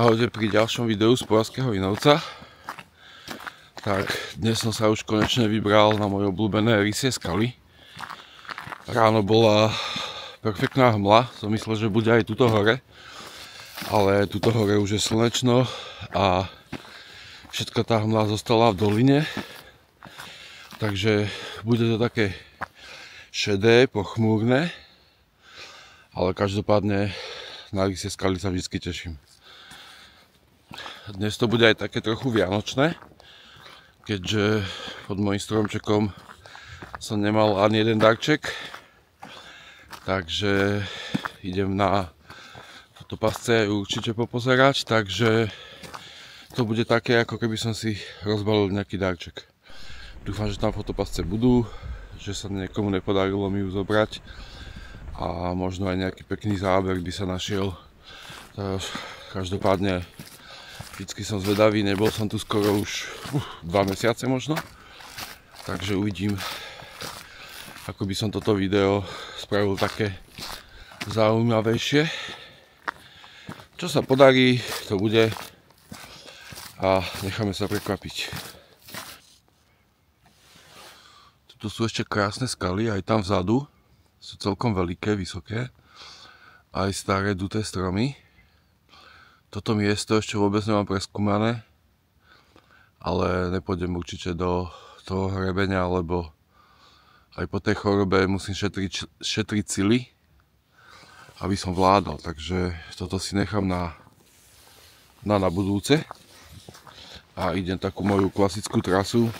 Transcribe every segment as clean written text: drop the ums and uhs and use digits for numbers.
Ahojte pri ďalšom videu z Považského Inovca. Tak dnes som sa už konečne vybral na moje obľúbené rysie skaly. Ráno bola perfektná hmla, som myslel, že bude aj tuto hore. Ale tuto hore už je slnečno a všetka tá hmla zostala v doline. Takže bude to také šedé, pochmúrne. Ale každopádne na rysie skaly sa vždy teším. Dnes to bude aj také trochu vianočné, keďže pod môjim stromčekom som nemal ani jeden darček, takže idem na fotopasce určite popozerať, takže to bude také, ako keby som si rozbalil nejaký darček. Dúfam, že tam fotopasce budú, že sa niekomu nepodarilo mi ju zobrať a možno aj nejaký pekný záber by sa našiel. Každopádne vždycky som zvedavý, nebol som tu skoro už 2 mesiace možno. Takže uvidím, ako by som toto video spravil také zaujímavejšie. Čo sa podarí, to bude a necháme sa prekvapiť. Tuto sú ešte krásne skaly, aj tam vzadu sú celkom veľké, vysoké, aj staré duté stromy. Toto miesto ešte vôbec nemám preskúmané, ale nepôjdem určite do toho hrebenia, lebo aj po tej chorobe musím šetriť sily, aby som vládal. Takže toto si nechám na budúce a idem takú moju klasickú trasu.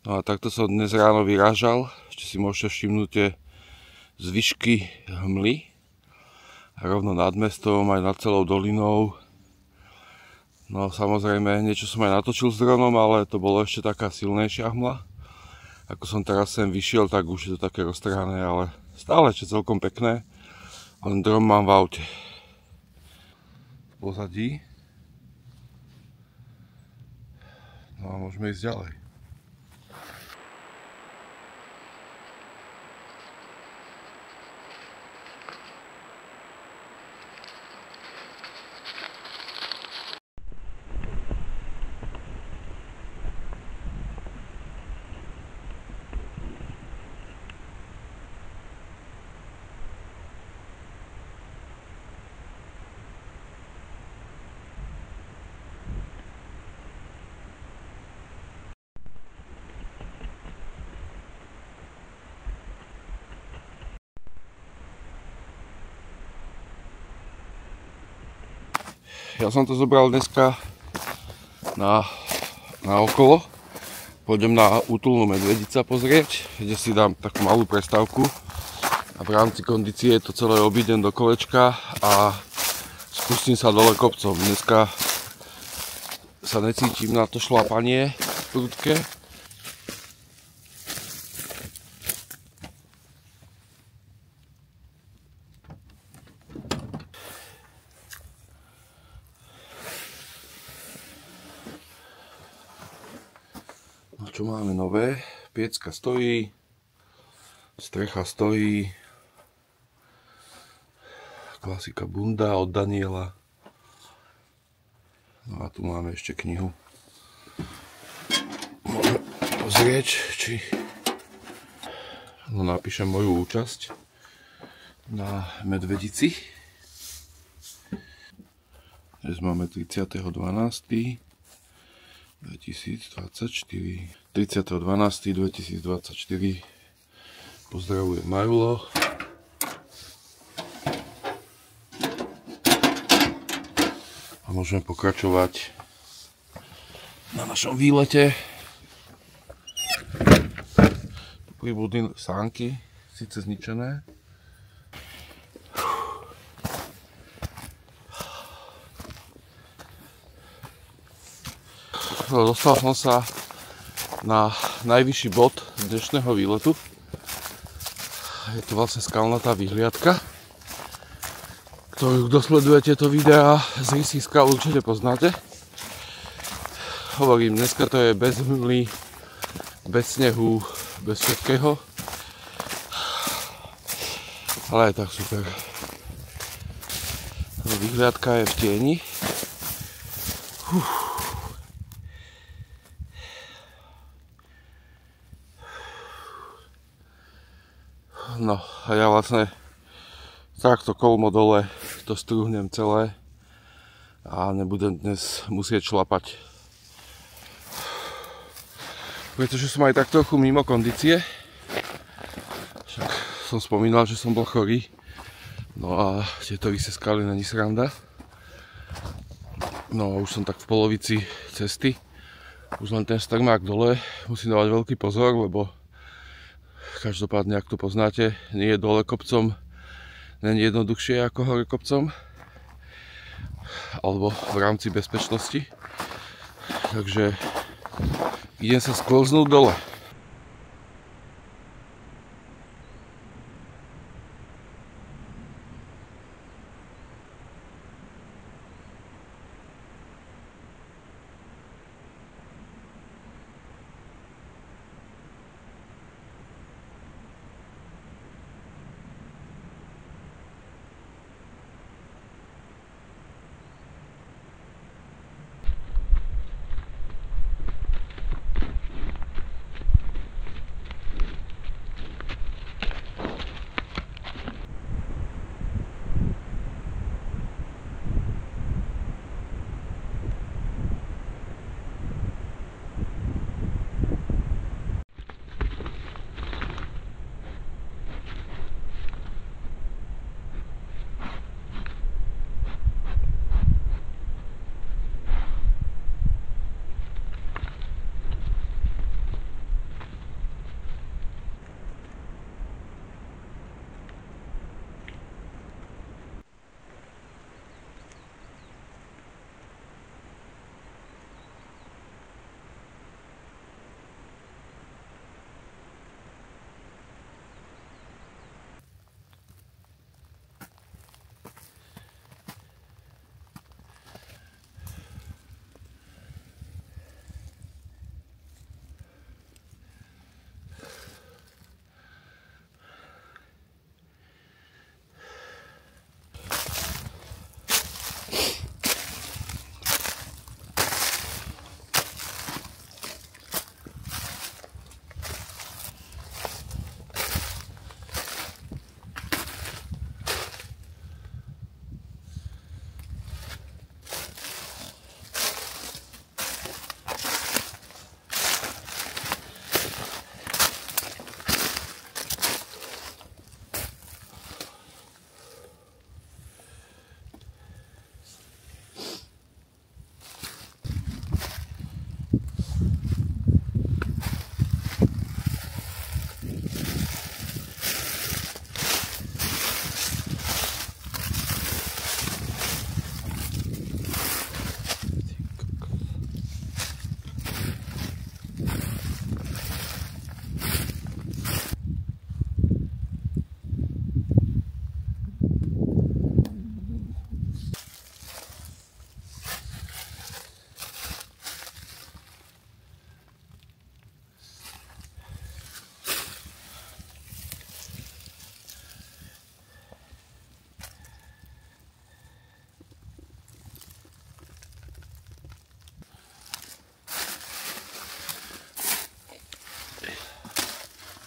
No a takto som dnes ráno vyrážal, ešte si môžete všimnúť tie zvyšky hmly. A rovno nad mestom, aj nad celou dolinou. No samozrejme, niečo som aj natočil s dronom, ale to bolo ešte taká silnejšia hmla. Ako som teraz sem vyšiel, tak už je to také roztrhané, ale stále ešte celkom pekné. Len dron mám v aute. V pozadí. No a môžeme ísť ďalej. Ja som to zobral dneska na okolo. Pôjdem na útulnú Medvedica pozrieť, kde si dám takú malú prestávku. A v rámci kondície to celé obídem do kolečka a spustím sa dole kopcom. Dneska sa necítim na to šlapanie prudké. Čo máme nové? Piecka stojí, strecha stojí, klasika bunda od Daniela. No a tu máme ešte knihu. Môžeme pozrieť, či napíšem moju účasť na Medvedici. Dnes máme 30.12.2024. 30.12.2024. Pozdravujem Majulo. A môžeme pokračovať na našom výlete. Tu pribudli sánky, síce zničené. Dostal som sa na najvyšší bod dnešného výletu. Je to vlastne skalnatá vyhliadka, ktorú, kto sleduje tieto videá z rysých skal, určite poznáte. Hovorím, dneska to je bez hmly, bez snehu, bez všetkého, ale aj tak super. Vyhliadka je v tieni. No a ja vlastne takto kolmo dole to strúhnem celé a nebudem dnes musieť šlapať. Pretože som aj tak trochu mimo kondície. Však som spomínal, že som bol chorý. No a tieto vysoké skaly není sranda. No a už som tak v polovici cesty. Už len ten strmák dole musím dávať veľký pozor, lebo každopádne, ak to poznáte, nie je dole kopcom, nie je jednoduchšie ako hore kopcom, alebo v rámci bezpečnosti. Takže idem sa sklznúť dole.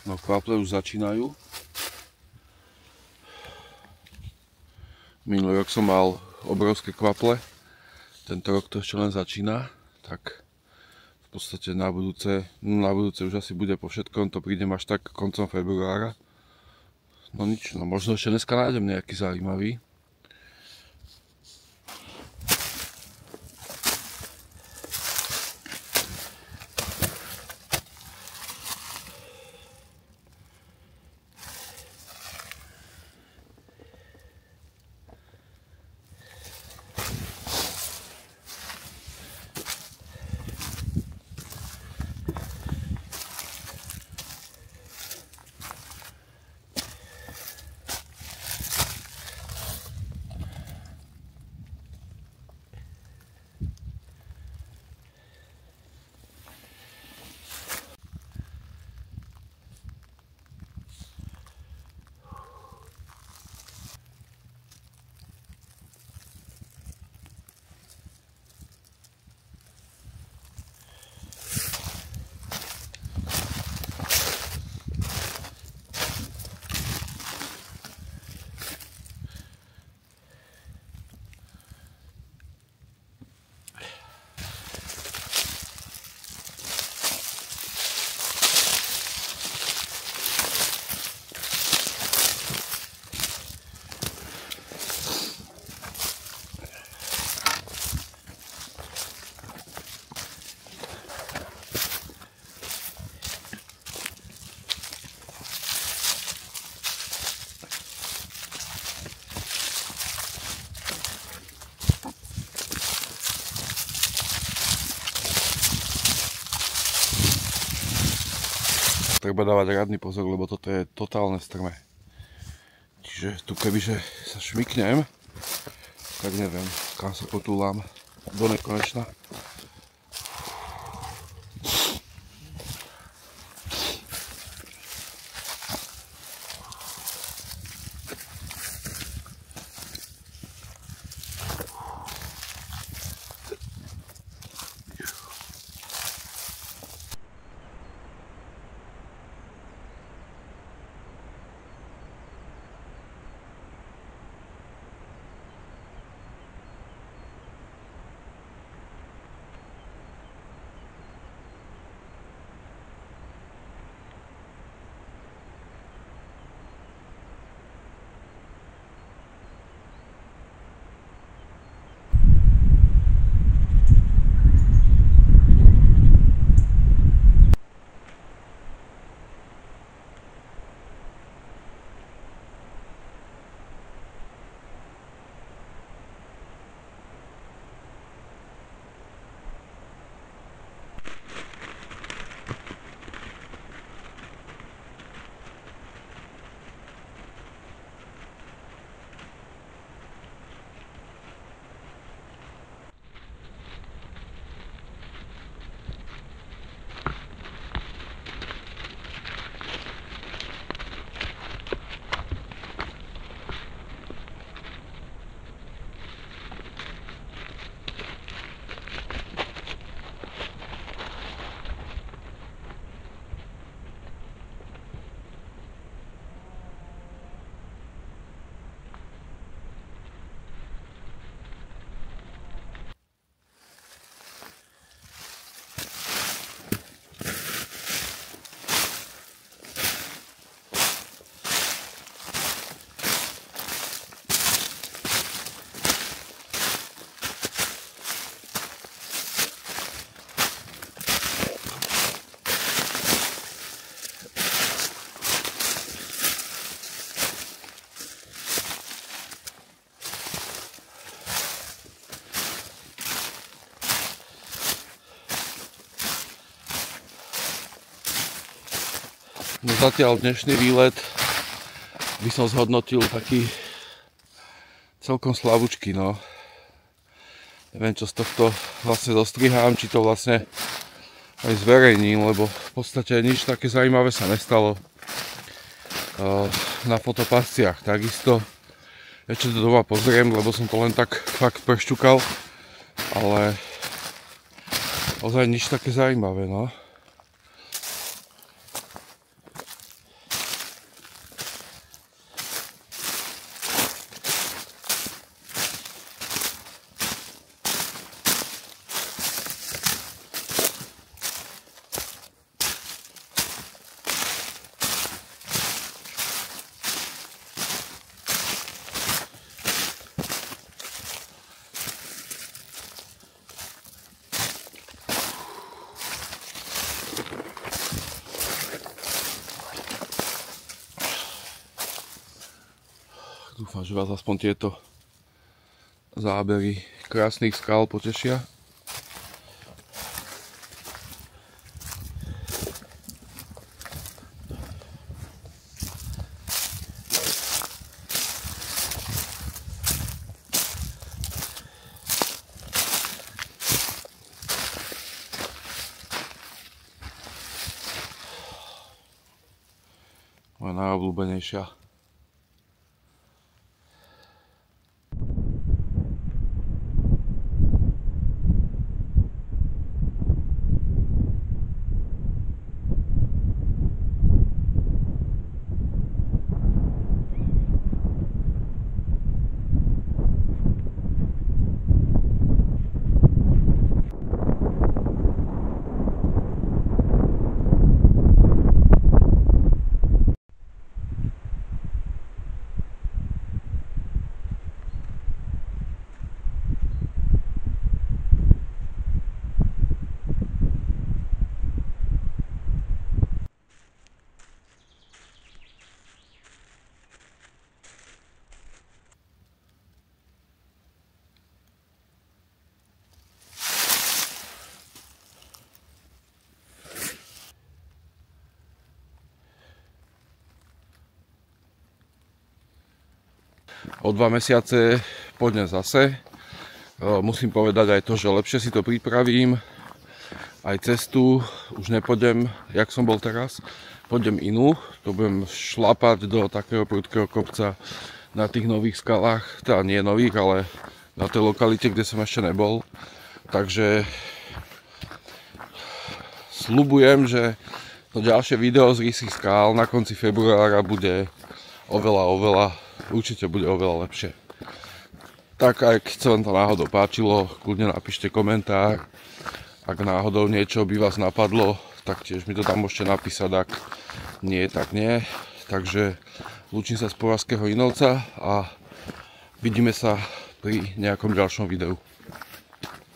No kvaple už začínajú. Minulý rok som mal obrovské kvaple, tento rok to ešte len začína, tak v podstate na budúce už asi bude po všetkom, to prídem až tak koncom februára. No nič, no možno ešte dneska nájdem nejaký zaujímavý. Treba dávať riadny pozor, lebo toto je totálne strmé. Čiže tu kebyže sa šmyknem, tak neviem, kam sa potúlam do nekonečna. No zatiaľ dnešný výlet by som zhodnotil taký celkom slabúčky, no. Neviem, čo z tohto vlastne dostrihám, či to vlastne aj zverejním, lebo v podstate nič také zaujímavé sa nestalo na fotopasciach. Takisto ešte to doma pozriem, lebo som to len tak fakt prešťukal, ale ozaj nič také zaujímavé, no. Dúfam, že vás aspoň tieto zábery krásnych skál potešia. Moja najobľúbenejšia. O 2 mesiace pôjdem zase. Musím povedať aj to, že lepšie si to pripravím. Aj cestu už nepôjdem, jak som bol teraz. Pôjdem inú. To budem šlapať do takého prudkého kopca na tých nových skalách. Teda nie nových, ale na tej lokalite, kde som ešte nebol. Takže sľubujem, že to ďalšie video z rysých skál na konci februára bude určite bude oveľa lepšie. Tak aj keď sa vám to náhodou páčilo, kľudne napíšte komentár. Ak náhodou niečo by vás napadlo, tak tiež mi to tam môžete napísať, ak nie, tak nie. Takže lúčim sa z Považského Inovca a vidíme sa pri nejakom ďalšom videu.